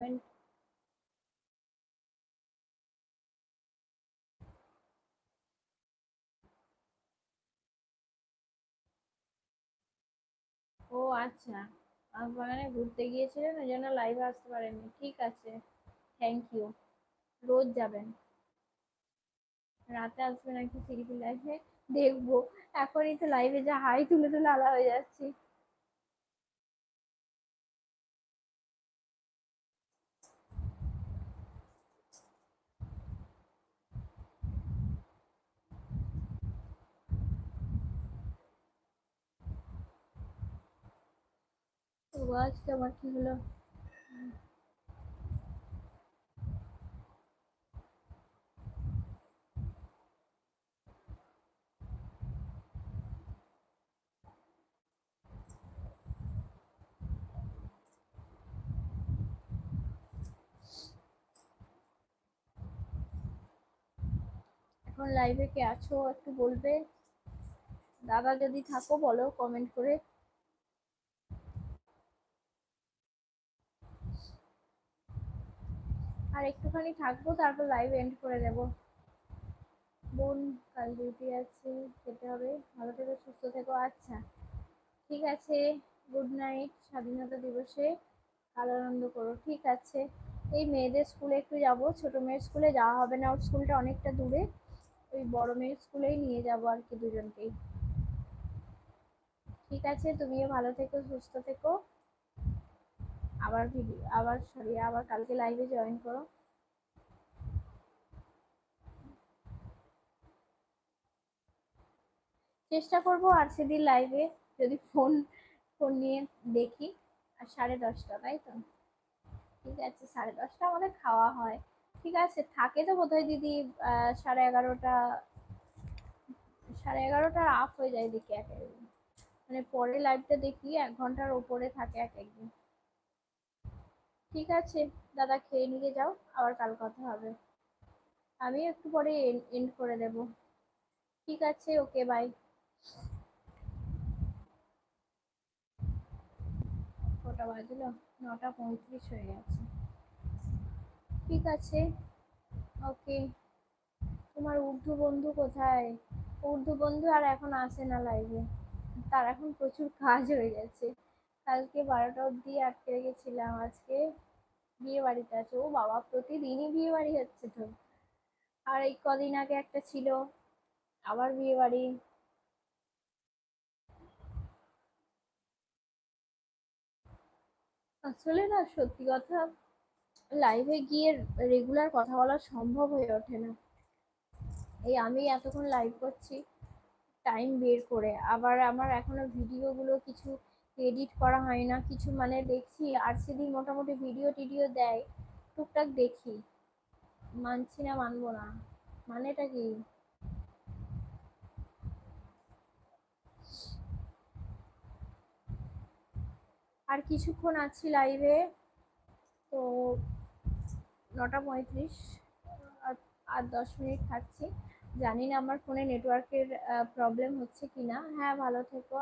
যাবেন। ও আচ্ছা, বাগানে ঘুরতে গিয়েছিলেন ওই জন্য লাইভে আসতে পারেননি, ঠিক আছে, থ্যাংক ইউ। রোজ যাবেন, রাতে আসবেন একটু সিরিপি লাইভে, দেখবো। এখনই তো লাইভে যা হাই তুলে তুলে আলা হয়ে যাচ্ছি। তো আজকে আমার কি হলো? এখন লাইভে কে আছো একটু বলবে, দাদা যদি থাকো বলো কমেন্ট করে। আর একটুখানি থাকবো, তারপর লাইভ এন্ড করে দেবো। বোন কাল ডিউটি আছে, যেতে হবে। ভালো থেকো, সুস্থ থেকো। আচ্ছা, ঠিক আছে, গুড নাইট। স্বাধীনতা দিবসে কাল আনন্দ করো, ঠিক আছে। এই মেয়েদের স্কুলে একটু যাব, ছোট মেয়ের স্কুলে যাওয়া হবে না, ওর স্কুলটা অনেকটা দূরে। ওই বড় মেয়ের স্কুলেই নিয়ে যাবো আর কি, দুজনকেই। ঠিক আছে, তুমিও ভালো থেকো, সুস্থ থেকো। আবার কালকে লাইভে জয়েন করো। চেষ্টা করবো আরসিডির লাইভে, যদি ফোন ফোন নিয়ে দেখি। আর 10:30, তাই তো? ঠিক আছে, 10:30 আমাদের খাওয়া হয়। ঠিক আছে, থাকে তো বোধহয় দিদি 11:30, 11:30 আপ হয়ে যায় দেখি এক একদিন। মানে পরে লাইভটা দেখি 1 ঘন্টার ওপরে থাকে এক একদিন। ঠিক আছে, দাদা খেয়ে নিয়ে যাও, আবার কাল কথা হবে। আমি একটু পরে এন্ড করে দেব। ঠিক আছে, ওকে, বাই। কটা বাজলো? 9:35 হয়ে গেছে। ঠিক আছে, ওকে। তোমার উর্দু বন্ধু কোথায়? উর্দু বন্ধু আর এখন আসে না লাইভে, তার এখন প্রচুর কাজ হয়ে গেছে। কালকে 12টা অব্দি আটকে রেখেছিলাম, আজকে বিয়ে বাড়িতে আছে। ও বাবা, প্রতিদিনই বিয়ে বাড়ি হচ্ছে তো। আর এই কদিন আগে একটা ছিল, আবার বিয়ে বাড়ি। আসলে না, সত্যি কথা, লাইভে গিয়ে রেগুলার কথা বলা সম্ভব হয়ে ওঠে না। এই আমি এতক্ষণ লাইভ করছি টাইম বের করে, আবার আমার এখনো ভিডিওগুলো কিছু এডিট করা হয় না কিছু, মানে দেখছি আরসিডি মোটামুটি ভিডিও টিডিও দেয়, টুকটাক দেখি। মানছি না, মানবো না, মানেটা কি? আর কিছুক্ষণ আছি লাইভে, তো 9:35, আর আর 10 মিনিট থাকছি। জানি না আমার ফোনে নেটওয়ার্কের প্রবলেম হচ্ছে কিনা। হ্যাঁ, ভালো থেকো,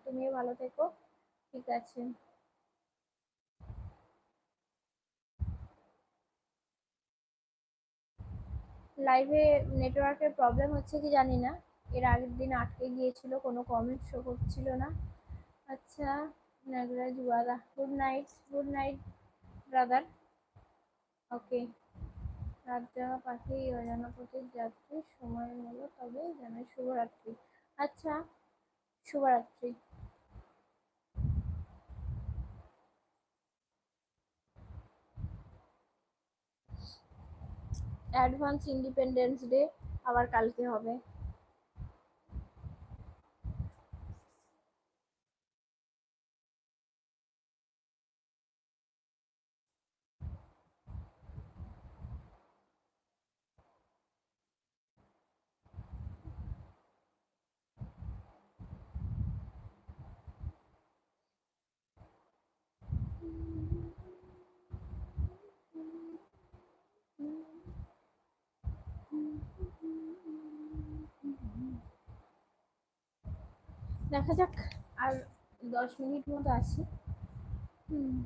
তুমিও ভালো থেকো। ঠিক আছে। লাইভে নেটওয়ার্কের প্রবলেম হচ্ছে কি জানি না, এর আগের দিন আটকে গিয়েছিল, কোনো কমেন্ট শো করছিল না। আচ্ছা, নাগরাজ ওয়ালা, good night, good night brother. Okay. রাত জাগা পাখি অজানা পথের যাত্রী, সময় হলো তবে জানাই শুভরাত্রি। আচ্ছা, শুভরাত্রি। অ্যাডভান্স ইন্ডিপেন্ডেন্স ডে আবার কালকে হবে। দেখা যাক, আর 10 মিনিট মতো আছি। হুম।